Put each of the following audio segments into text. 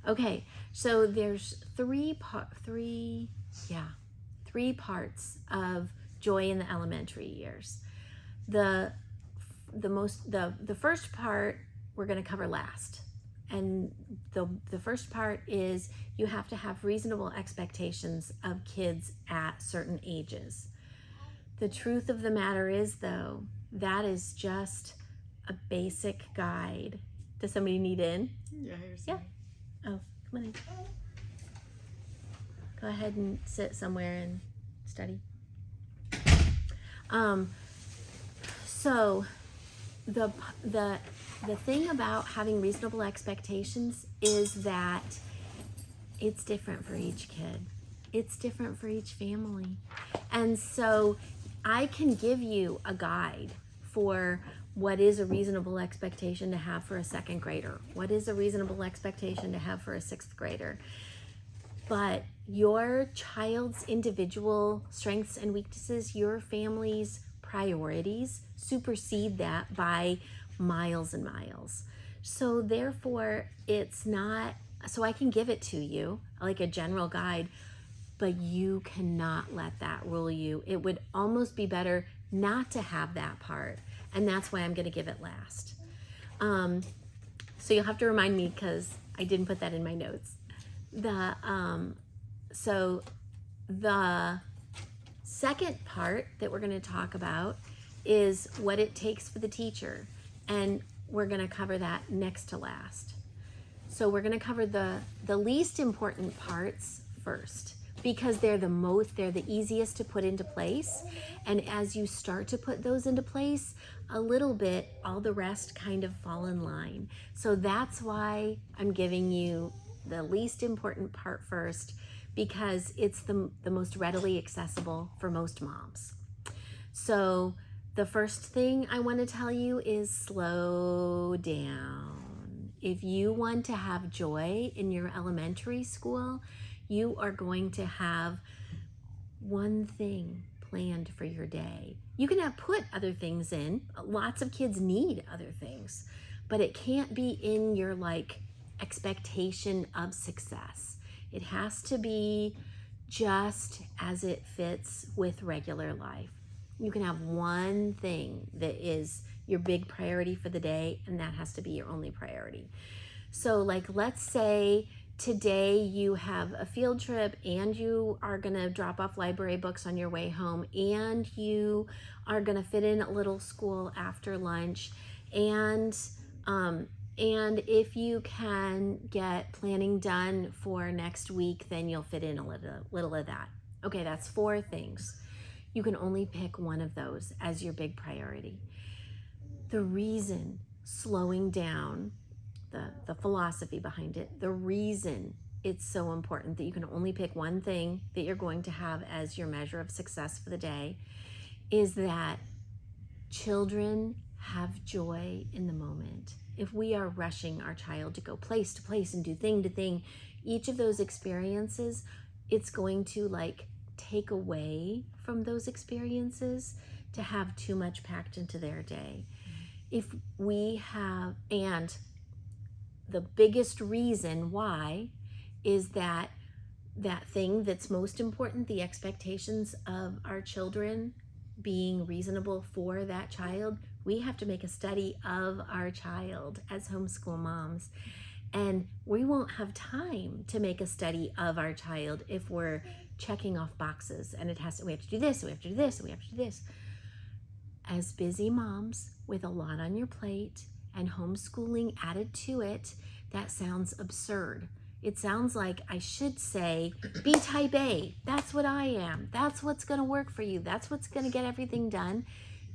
Okay, so there's three parts of joy in the elementary years. The first part we're going to cover last. And the first part is you have to have reasonable expectations of kids at certain ages. The truth of the matter is, though, that is just a basic guide. Does somebody need in? Yeah, here's Yeah. Oh, come on in. Go ahead and sit somewhere and study. So the thing about having reasonable expectations is that it's different for each kid. It's different for each family. And so I can give you a guide for what is a reasonable expectation to have for a second grader. What is a reasonable expectation to have for a sixth grader? But your child's individual strengths and weaknesses, your family's priorities supersede that by miles and miles. So therefore, it's not, so I can give it to you like a general guide, but you cannot let that rule you. It would almost be better not to have that part. And that's why I'm going to give it last. So you'll have to remind me because I didn't put that in my notes. So the second part that we're going to talk about is what it takes for the teacher. And we're going to cover that next to last. So we're going to cover the least important parts first, because they're the easiest to put into place. And as you start to put those into place, a little bit, all the rest kind of fall in line. So that's why I'm giving you the least important part first, because it's the most readily accessible for most moms. So the first thing I want to tell you is slow down. If you want to have joy in your elementary school, you are going to have one thing planned for your day. You can put other things in. Lots of kids need other things, but it can't be in your expectation of success. It has to be just as it fits with regular life. You can have one thing that is your big priority for the day, and that has to be your only priority. So let's say today you have a field trip and you are going to drop off library books on your way home, and you are going to fit in a little school after lunch, and if you can get planning done for next week, then you'll fit in a little of that. Okay, that's 4 things. You can only pick one of those as your big priority. The reason slowing down, the philosophy behind it, the reason it's so important that you can only pick one thing that you're going to have as your measure of success for the day is that children have joy in the moment. If we are rushing our child to go place to place and do thing to thing, each of those experiences, it's going to take away from those experiences to have too much packed into their day. If we have, and the biggest reason why is that thing that's most important, the expectations of our children being reasonable for that child, we have to make a study of our child as homeschool moms. And we won't have time to make a study of our child if we're checking off boxes and we have to do this, and we have to do this, and we have to do this. As busy moms with a lot on your plate and homeschooling added to it, that sounds absurd. It sounds like I should say, be type A. That's what I am. That's what's going to work for you. That's what's going to get everything done.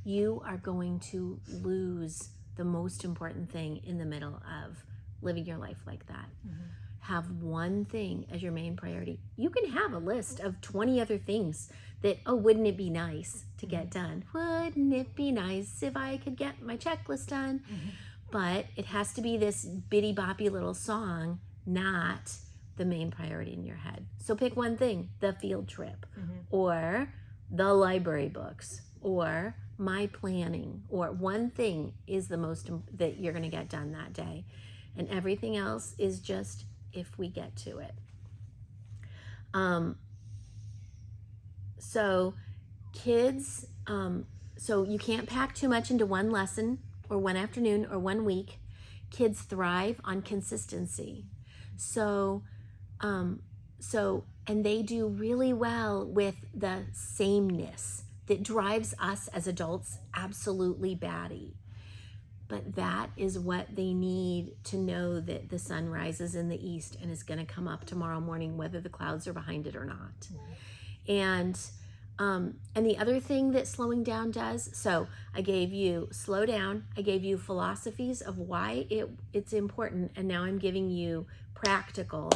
You are going to lose the most important thing in the middle of living your life like that. Mm-hmm. Have one thing as your main priority. You can have a list of 20 other things that, wouldn't it be nice to get done? Wouldn't it be nice if I could get my checklist done? Mm-hmm. But it has to be this bitty boppy little song, not the main priority in your head. So pick one thing, the field trip, or the library books, or my planning, or one thing is the most that you're going to get done that day. And everything else is just if we get to it. So kids, so you can't pack too much into one lesson or one afternoon or 1 week. Kids thrive on consistency. So, and they do really well with the sameness that drives us as adults absolutely batty. But that is what they need to know that the sun rises in the east and is going to come up tomorrow morning, whether the clouds are behind it or not. And the other thing that slowing down does, so I gave you slow down, I gave you philosophies of why it's important, and now I'm giving you practical.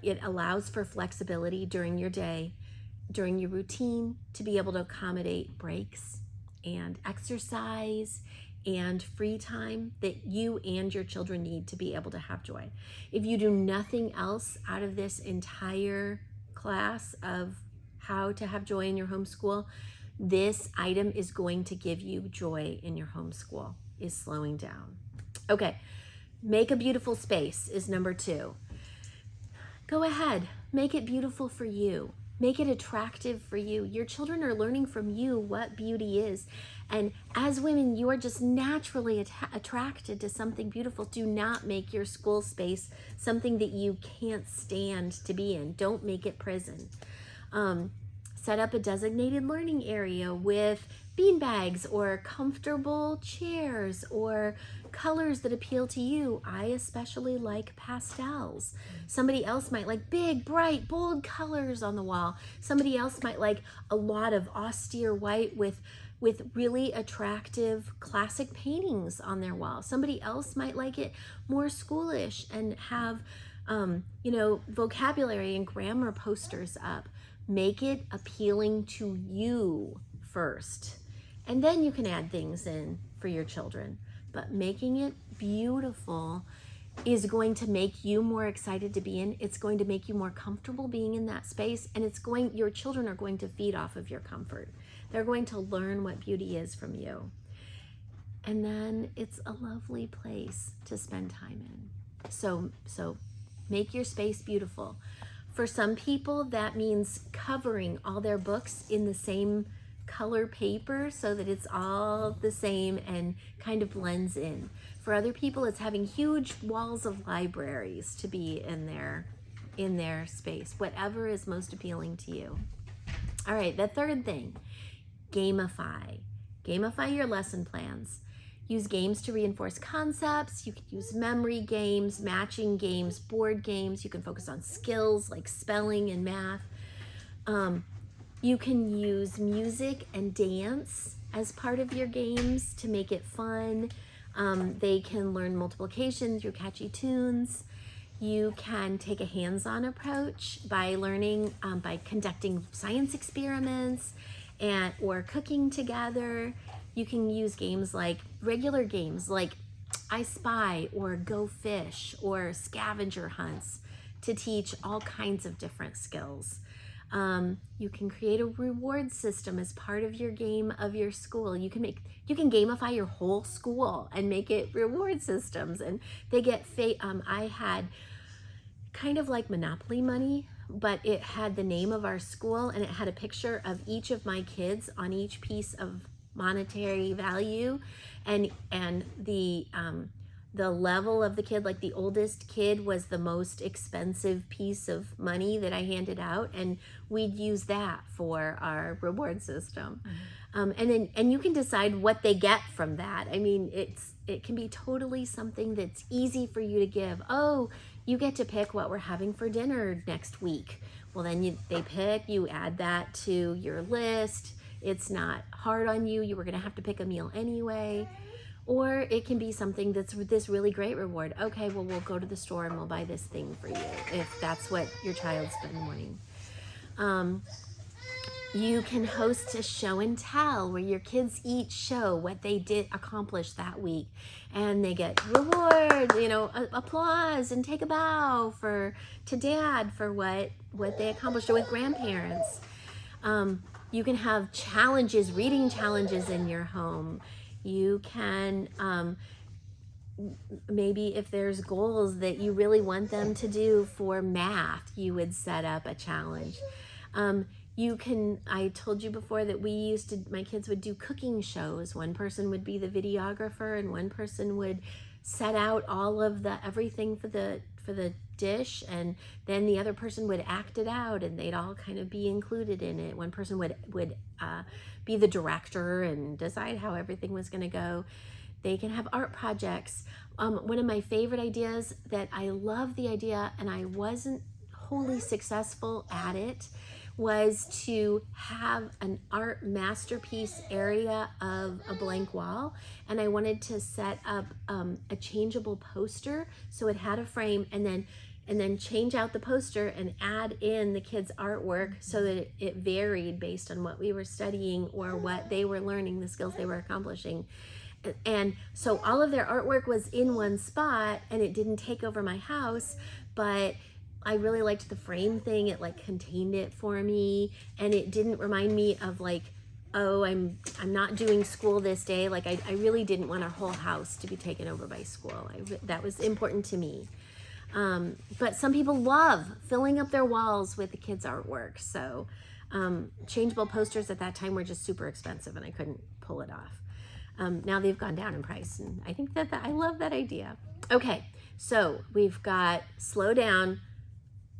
It allows for flexibility during your day, during your routine, to be able to accommodate breaks and exercise and free time that you and your children need to be able to have joy. If you do nothing else out of this entire class of how to have joy in your homeschool, this item is going to give you joy in your homeschool, is slowing down. Okay, make a beautiful space is number 2. Go ahead, make it beautiful for you. Make it attractive for you. Your children are learning from you what beauty is. And as women, you are just naturally attracted to something beautiful. Do not make your school space something that you can't stand to be in. Don't make it prison. Set up a designated learning area with beanbags or comfortable chairs or colors that appeal to you. I especially like pastels. Somebody else might like big, bright, bold colors on the wall. Somebody else might like a lot of austere white with really attractive classic paintings on their wall. Somebody else might like it more schoolish and have vocabulary and grammar posters up. Make it appealing to you first, and then you can add things in for your children. But making it beautiful is going to make you more excited to be in. It's going to make you more comfortable being in that space, and your children are going to feed off of your comfort. They're going to learn what beauty is from you. And then it's a lovely place to spend time in. So make your space beautiful. For some people, that means covering all their books in the same color paper so that it's all the same and kind of blends in. For other people, it's having huge walls of libraries to be in their space. Whatever is most appealing to you. All right, the third thing, gamify. Gamify your lesson plans. Use games to reinforce concepts. You can use memory games, matching games, board games. You can focus on skills like spelling and math. You can use music and dance as part of your games to make it fun. They can learn multiplication through catchy tunes. You can take a hands-on approach by learning, by conducting science experiments or cooking together. You can use games like regular games like I Spy or Go Fish or scavenger hunts to teach all kinds of different skills. You can create a reward system as part of your game of your school. You can gamify your whole school and make it reward systems. And they get I had kind of like Monopoly money, but it had the name of our school and it had a picture of each of my kids on each piece of monetary value, and the level of the kid, like the oldest kid was the most expensive piece of money that I handed out, and we'd use that for our reward system. And you can decide what they get from that. I mean, it can be totally something that's easy for you to give. Oh, you get to pick what we're having for dinner next week. Well, then they pick, you add that to your list. It's not hard on you. You were going to have to pick a meal anyway. Or it can be something that's this really great reward. Okay, well, we'll go to the store and we'll buy this thing for you if that's what your child's been wanting. You can host a show and tell where your kids each show what they did accomplish that week. And they get reward, applause and take a bow to dad for what they accomplished, or with grandparents. You can have challenges, reading challenges in your home. You can maybe if there's goals that you really want them to do for math, you would set up a challenge. I told you before that my kids would do cooking shows. One person would be the videographer and one person would set out all of everything for the dish, and then the other person would act it out and they'd all kind of be included in it. One person would be the director and decide how everything was going to go. They can have art projects. One of my favorite ideas that I love the idea, and I wasn't wholly successful at it, was to have an art masterpiece area of a blank wall. And I wanted to set up a changeable poster, so it had a frame, and then change out the poster and add in the kids' artwork so that it varied based on what we were studying or what they were learning, the skills they were accomplishing. And so all of their artwork was in one spot and it didn't take over my house, but I really liked the frame thing. It like contained it for me, and it didn't remind me of like, oh, I'm not doing school this day. Like I really didn't want our whole house to be taken over by school. That was important to me. But some people love filling up their walls with the kids' artwork. So changeable posters at that time were just super expensive and I couldn't pull it off. Now they've gone down in price, and I think that I love that idea. Okay, so we've got slow down,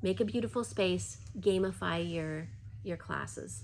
make a beautiful space, gamify your classes.